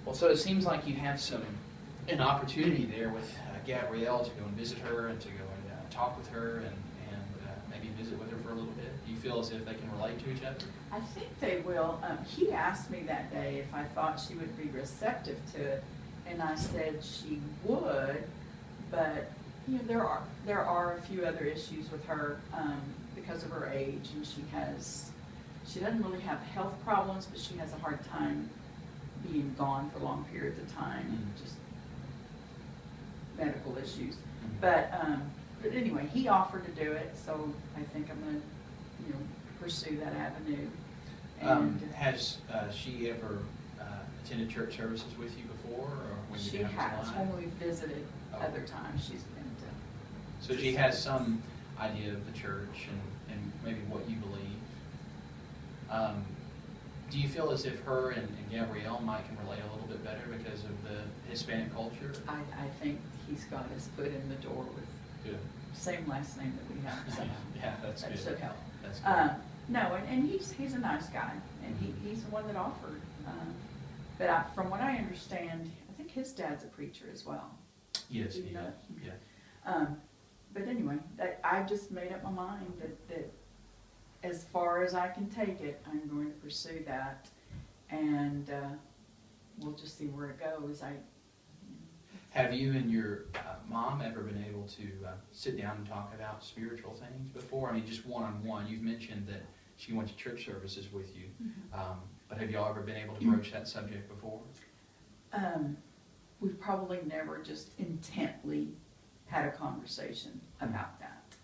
Well, so it seems like you have an opportunity there with Gabrielle to go and visit her and to go and talk with her and maybe visit with her for a little bit. Do you feel as if they can relate to each other? I think they will. He asked me that day if I thought she would be receptive to it, and I said she would, but you know there are a few other issues with her because of her age, and she doesn't really have health problems, but she has a hard time being gone for long periods of time, just medical issues. But anyway, he offered to do it, so I think I'm going to, pursue that avenue. And has she ever attended church services with you before, or when you she has when we visited other times. She's been to. So she has some idea of the church and maybe what you believe. Do you feel as if her and Gabrielle can relate a little bit better because of the Hispanic culture? I think he's got his foot in the door with good. Same last name that we have. So yeah, that's that good. should help. That's good. No, and he's a nice guy, and he's the one that offered. But from what I understand, I think his dad's a preacher as well. Yes, he is. Yeah. But anyway, I just made up my mind that as far as I can take it, I'm going to pursue that, and we'll just see where it goes. Have you and your mom ever been able to sit down and talk about spiritual things before? I mean, just one-on-one. You've mentioned that she went to church services with you, but have y'all ever been able to broach that subject before? We've probably never just intently had a conversation about that.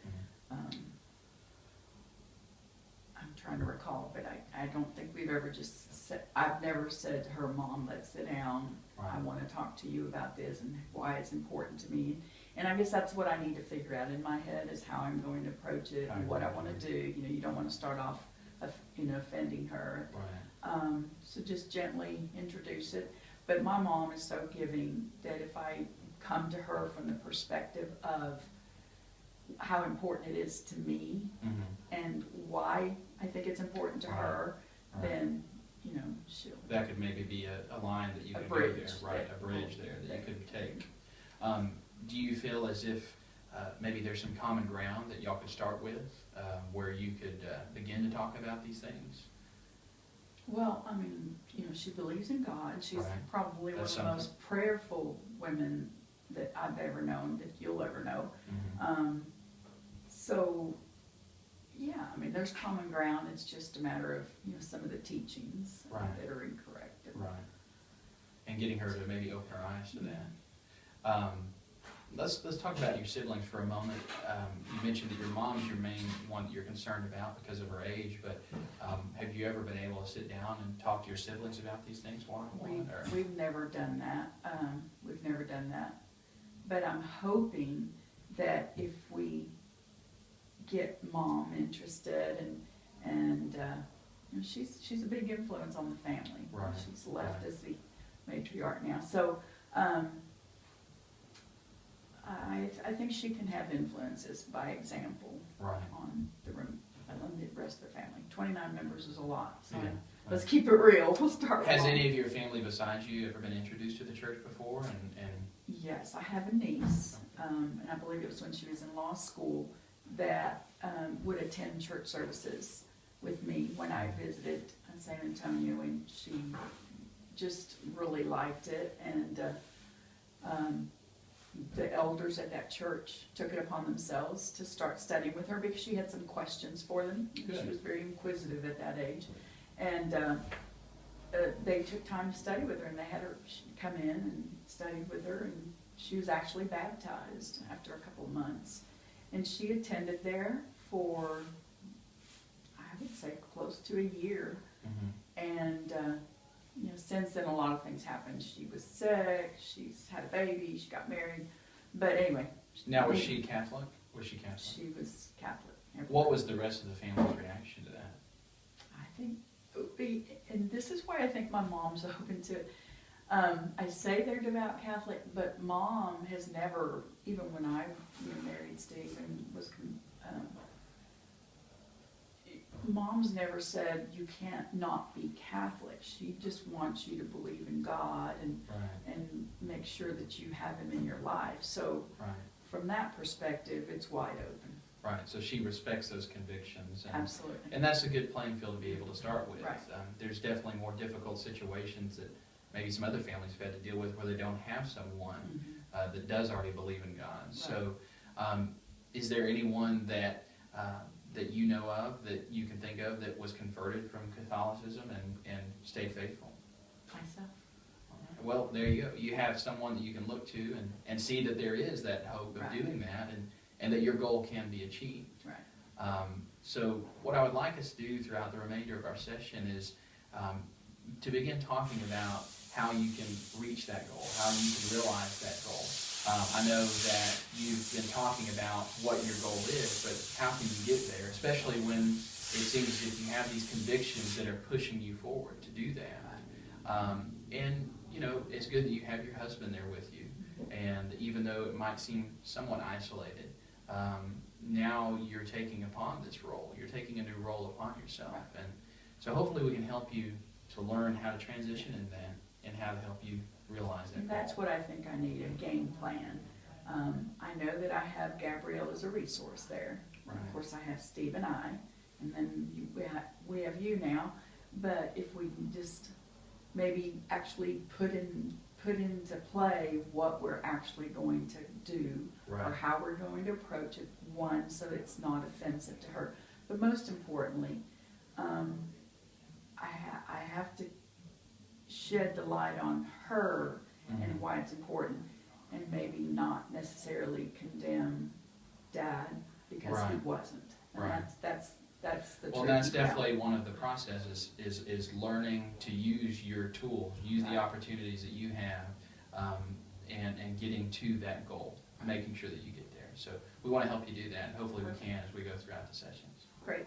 I'm trying to recall, but I don't think we've ever just said, I've never said to her, Mom, let's sit down. Right. I want to talk to you about this and why it's important to me. And I guess that's what I need to figure out in my head is how I'm going to approach it and what I want to do. You don't want to start off, offending her. Right. So just gently introduce it. But my mom is so giving that if I come to her from the perspective of how important it is to me and why I think it's important to her, then she'll. That could maybe be a line that you could go there, right? A bridge there that you could take. Do you feel as if maybe there's some common ground that y'all could start with, where you could begin to talk about these things? Well, I mean, she believes in God. She's probably one of the most prayerful women that I've ever known, that you'll ever know. So, yeah, I mean, there's common ground. It's just a matter of, some of the teachings that are incorrect. Right. And getting her to maybe open her eyes to that. Let's talk about your siblings for a moment. You mentioned that your mom's your main one that you're concerned about because of her age, but have you ever been able to sit down and talk to your siblings about these things one-on-one? We've never done that. We've never done that. But I'm hoping that if we get Mom interested and she's a big influence on the family. Right. She's left as the matriarch now. So I think she can have influences by example on the rest of the family. 29 members is a lot, so let's keep it real. We'll start. Has any of your family besides you ever been introduced to the church before? And yes, I have a niece, and I believe it was when she was in law school that would attend church services with me when I visited San Antonio, and she just really liked it, and the elders at that church took it upon themselves to start studying with her because she had some questions for them. Good. She was very inquisitive at that age, and they took time to study with her, and they had her come in and study with her, and she was actually baptized after a couple of months. And she attended there for, I would say, close to a year. And, since then a lot of things happened. She was sick, she's had a baby, she got married. But anyway. Now, was she Catholic? She was Catholic. What was the rest of the family's reaction to that? I think, and this is why I think my mom's open to it. I say they're devout Catholic, but Mom has never, even when I married Steve and was, Mom's never said you can't not be Catholic. She just wants you to believe in God Right, and make sure that you have Him in your life. So right, from that perspective, it's wide open. right. So she respects those convictions. Absolutely. And that's a good playing field to be able to start with. Right. There's definitely more difficult situations that maybe some other families have had to deal with where they don't have someone Mhm. that does already believe in God. So, is there anyone that that you know of, that you can think of, that was converted from Catholicism and stayed faithful? Myself. All right. Well, there you go. You have someone that you can look to and see that there is that hope of Right. doing that, and that your goal can be achieved. Right. So what I would like us to do throughout the remainder of our session is to begin talking about how you can reach that goal, how you can realize that goal. I know that you've been talking about what your goal is, but how can you get there, especially when it seems as if you have these convictions that are pushing you forward to do that. And, you know, it's good that you have your husband there with you. And even though it might seem somewhat isolated, now you're taking upon this role. You're taking a new role upon yourself. And so hopefully we can help you to learn how to transition in that and how to help you realize that And goal. that's what I think I need, a game plan. I know that I have Gabrielle as a resource there. Right. Of course, I have Steve and I, and then we have you now. But if we can just maybe actually put into play what we're actually going to do, Right. or how we're going to approach it, one, so it's not offensive to her. But most importantly, I have to shed the light on her and why it's important, and maybe not necessarily condemn Dad because he Right. wasn't. And Right. that's the Well, truth. that's definitely one of the processes is learning to use your tools, use the Right. opportunities that you have, and getting to that goal, making sure that you get there. So we want to help you do that, and hopefully we can as we go throughout the sessions. Great.